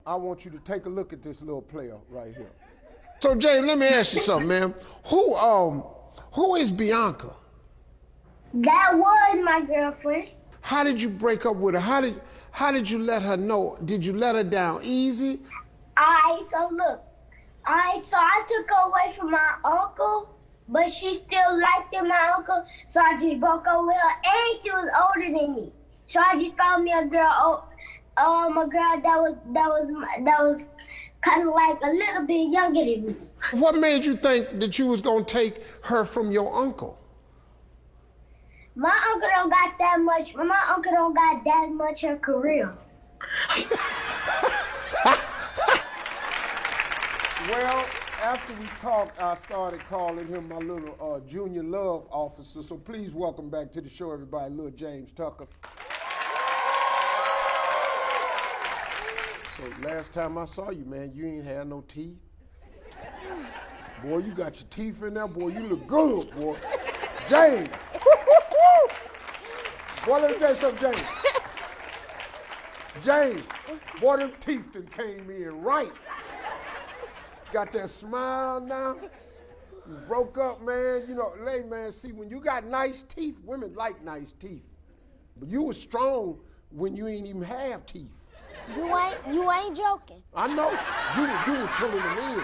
I want you to take a look at this little player right here. So James, let me ask you something, man. Who is Bianca? That was my girlfriend. How did you break up with her? How did you let her know? Did you let her down easy? So look. So I took her away from my uncle, but she still liked my uncle, so I just broke up with her, and she was older than me. So I just found me a girl that was kind of like a little bit younger than me. What made you think that you was gonna take her from your uncle? My uncle don't got that much. My uncle don't got that much of a career. Well, after we talked, I started calling him my little junior love officer. So please welcome back to the show, everybody, Lil James Tucker. So last time I saw you, man, you ain't had no teeth. Boy, you got your teeth in there, boy. You look good, boy. James. Boy, let me tell you something, James. James, boy, them teeth done came in right. Got that smile now. You broke up, man. You know, hey, man, see, when you got nice teeth, women like nice teeth. But you was strong when you ain't even have teeth. You ain't joking. I know. You were pulling them in.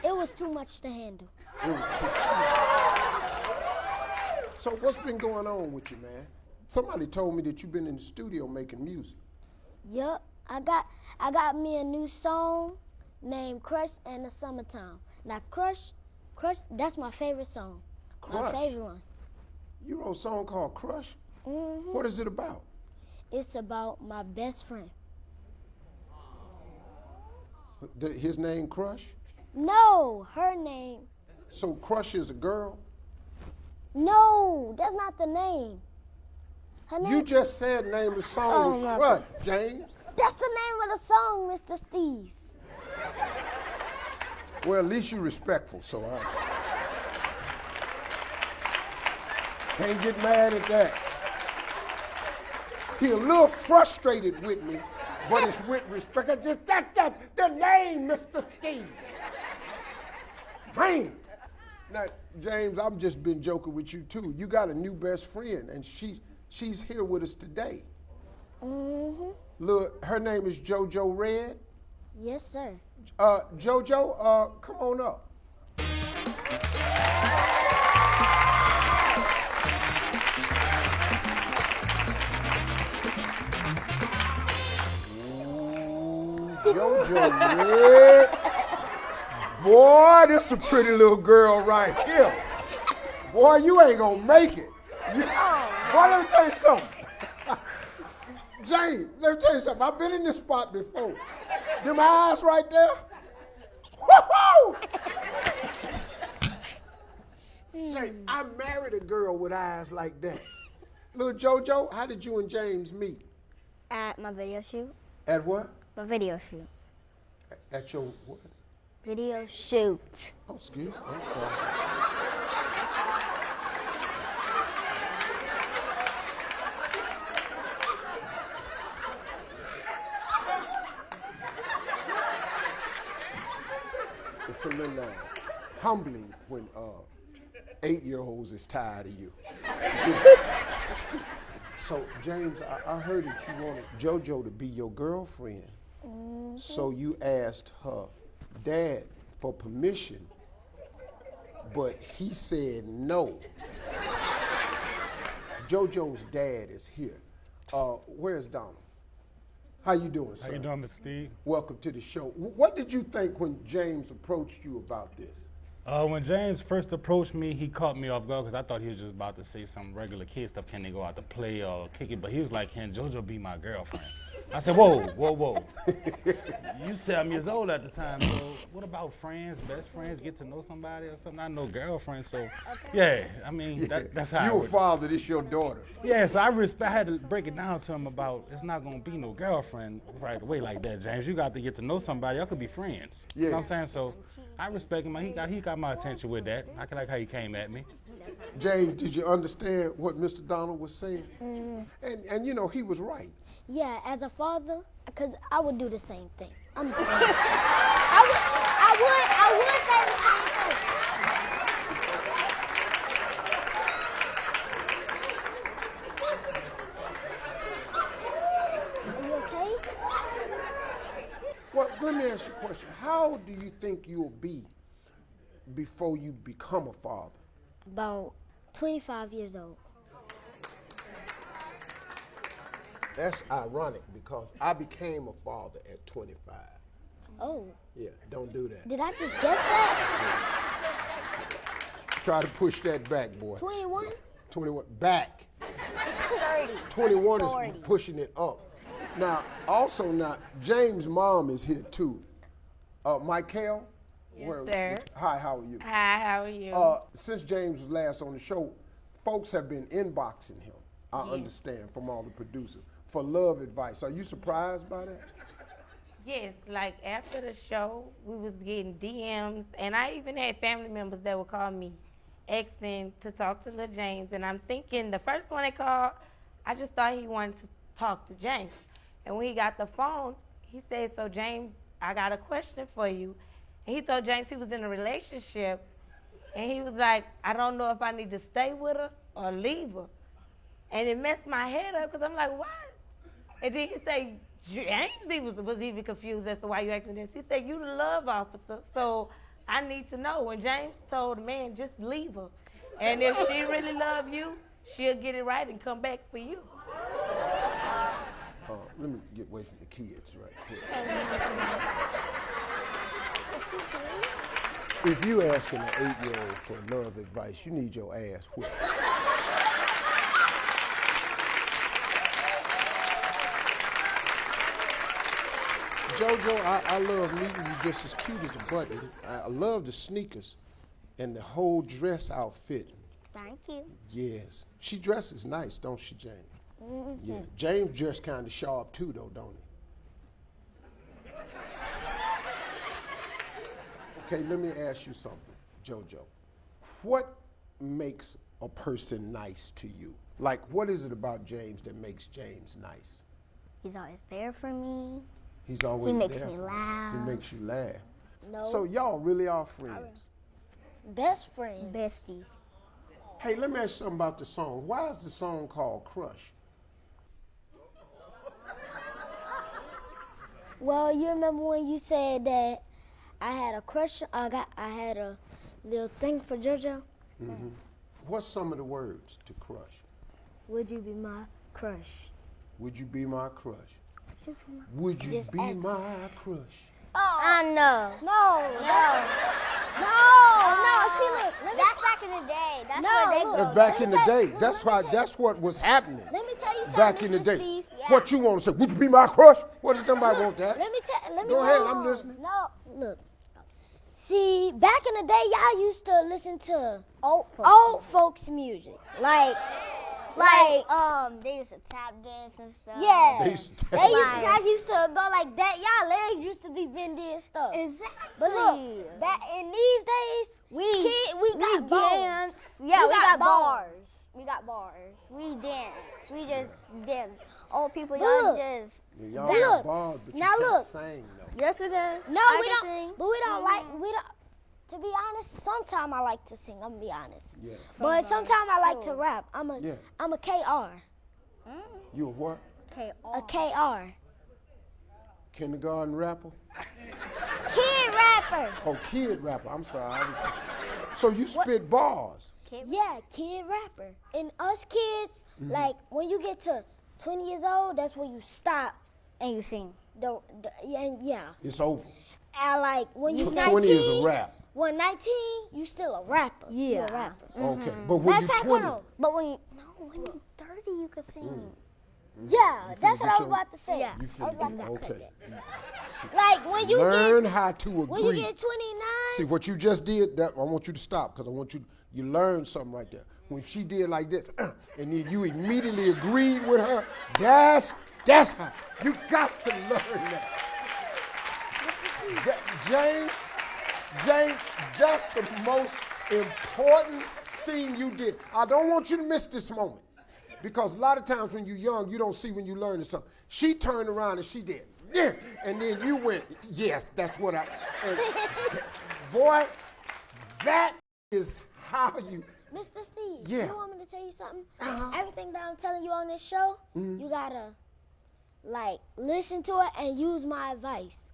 It was too much to handle. It was too So what's been going on with you, man? Somebody told me that you've been in the studio making music. Yup. I got me a new song named Crush in the Summertime. Now Crush, that's my favorite song. Crush? My favorite one. You wrote a song called Crush? Mm-hmm. What is it about? It's about my best friend. His name Crush? No, her name. So Crush is a girl? No, that's not the name. Her name. You just said name of the song was Crush, James. That's the name of the song, Mr. Steve. Well, at least you're respectful, so I can't get mad at that. He a little frustrated with me, but it's with respect. That's the name, Mr. Steve. Man. Now, James, I've just been joking with you too. You got a new best friend, and she's here with us today. Mm-hmm. Look, her name is Jojo Red. Yes, sir. Jojo, come on up. Ooh, Jojo Red. Boy, this is a pretty little girl right here. Boy, you ain't gonna make it. Boy, let me tell you something. James, let me tell you something. I've been in this spot before. Them eyes right there. Woo-hoo! James, I married a girl with eyes like that. Little Jojo, how did you and James meet? At my video shoot. At what? My video shoot. At your what? Video shoot. Oh, excuse me. I'm sorry. It's a little humbling when 8-year-olds is tired of you. So, James, I heard that you wanted JoJo to be your girlfriend. Mm-hmm. So you asked her dad for permission, but he said no. JoJo's dad is here. Where's Donald? How you doing, sir? How you doing, Mr. Steve? Welcome to the show. What did you think when James approached you about this? When James first approached me, he caught me off guard because I thought he was just about to say some regular kid stuff. Can they go out to play or kick it? But he was like, can JoJo be my girlfriend? I said, whoa. You 7 years old at the time, so what about friends, best friends, get to know somebody or something? I know girlfriend, so yeah, I mean, that's how you a father, this your daughter. Yeah, so I had to break it down to him about it's not going to be no girlfriend right away like that, James. You got to get to know somebody. Y'all could be friends. Yeah. You know what I'm saying? So I respect him. He got my attention with that. I like how he came at me. James, did you understand what Mr. Donald was saying? Mm-hmm. And you know, he was right. Yeah, as a father, because I would do the same thing. I'm done. I would say the same thing. Are you okay? Well, let me ask you a question. How do you think you'll be before you become a father? About 25 years old. That's ironic because I became a father at 25. Oh, Yeah, don't do that. did I just guess that? Try to push that back, boy. 21? 21, back. 30. 21 40. is pushing it up. Now, James' mom is here too. Michael? Yes, sir. Hi, how are you? Hi, how are you? Since James was last on the show, folks have been inboxing him, I understand, from all the producers, for love advice. Are you surprised by that? Yes, like after the show, we was getting DMs, and I even had family members that would call me, asking to talk to Lil James, and I'm thinking the first one they called, I just thought he wanted to talk to James. And when he got the phone, he said, so James, I got a question for you. And he told James he was in a relationship, and he was like, I don't know if I need to stay with her or leave her. And it messed my head up, because I'm like, what? And then he said, James, he was even confused as to why you asked me this. He said, you the love officer, so I need to know. And James told the man, just leave her. And if she really love you, she'll get it right and come back for you. Let me get away from the kids right quick. If you asking an 8-year-old for love advice, you need your ass whipped. Jojo, I love meeting you just as cute as a button. I love the sneakers and the whole dress outfit. Thank you. Yes. She dresses nice, don't she, James? Mm-hmm. Yeah. James dressed kind of sharp too, though, don't he? Okay, let me ask you something, Jojo. What makes a person nice to you? Like, what is it about James that makes James nice? He's always there for me. He's always He makes there me for you. laugh. He makes you laugh. No. So y'all really are friends. Best friends. Besties. Hey, let me ask you something about the song. Why is the song called Crush? Well, you remember when you said that I had a crush? I had a little thing for JoJo. Mm-hmm. What's some of the words to Crush? Would you be my crush? Would you be my crush? Would you Just be ask. my crush? Oh, no. No. See, look. That's back in the day. That's No, where they look. go. That's back in the Let me day. tell- That's let me why. tell- That's what was happening Let me tell you something, back in the Mr. day. Steve. What you want to say? Would you be my crush? What does somebody want that? Let me Go tell ahead, you. I'm listening. No, look. See, back in the day, y'all used to listen to old folks music. Like, They used to tap dance and stuff. yeah. They used to- Y'all used to go like that. Y'all legs used to be bendy and stuff. Exactly. But look, back in these days, we got bars. dance. Yeah, we got bars. bars. We got bars. We dance. We just dance. Old people, But y'all look. just. Y'all Look, got bars, but you now can't look. sing though. Yes, we can. No, I we can don't. sing. But we don't like. To be honest, sometimes I like to sing. I'm gonna be honest. Yeah. But sometimes I like to rap. I'm a Yeah. KR. You a what? A KR. Kindergarten rapper? Kid rapper. Oh, kid rapper. I'm sorry. So you spit bars. Yeah, kid rapper. And us kids, like when you get to 20 years old, that's when you stop. And you sing. Yeah. It's over. And like when you 19, 20 is a rap. when 19, you still a rapper. You Yeah. a rapper. Okay. But when That's you're how 20, come. But when you're 30, you can sing. Yeah, that's what I was your- about to say. Yeah. you I feel was about to say okay. Like when you Learn get how to when you agree. get 29. See what you just did. That I want you to stop because I want you learned something right there. When she did like this, and then you immediately agreed with her. That's how you got to learn that. James, that's the most important thing you did. I don't want you to miss this moment because a lot of times when you're young, you don't see when you learn something. She turned around and she did. yeah. And then you went, yes, that's what I, and, boy, that is how you. Mr. Steve, Yeah. you want me to tell you something? Uh-huh. Everything that I'm telling you on this show, you gotta, like, listen to it and use my advice.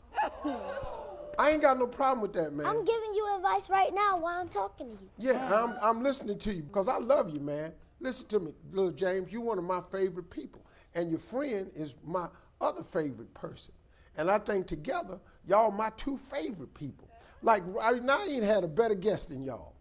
I ain't got no problem with that, man. I'm giving you advice right now while I'm talking to you. Yeah, I'm listening to you because I love you, man. Listen to me, Lil James. You're one of my favorite people. And your friend is my other favorite person. And I think together, y'all my two favorite people. Like, I ain't had a better guest than y'all.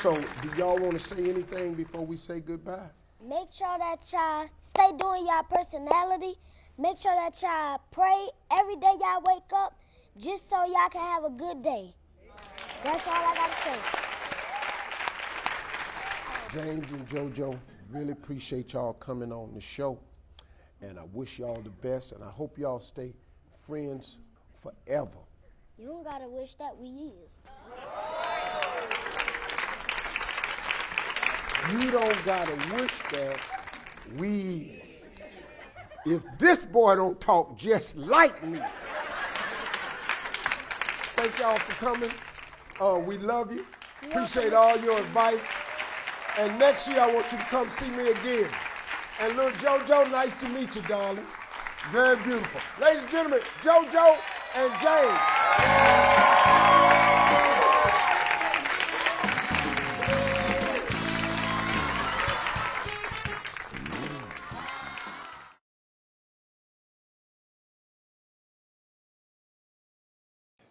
So, do y'all want to say anything before we say goodbye? Make sure that y'all stay doing y'all personality. Make sure that y'all pray every day y'all wake up just so y'all can have a good day. That's all I gotta say. James and JoJo, really appreciate y'all coming on the show. And I wish y'all the best, and I hope y'all stay friends forever. You don't gotta wish that, we is. You don't gotta wish that, we. If this boy don't talk just like me. Thank y'all for coming. We love you. Appreciate all your advice. And next year I want you to come see me again. And little JoJo, nice to meet you, darling. Very beautiful. Ladies and gentlemen, JoJo and James.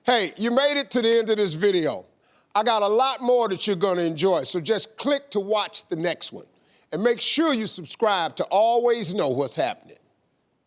Hey, you made it to the end of this video. I got a lot more that you're gonna enjoy, so just click to watch the next one. And make sure you subscribe to always know what's happening.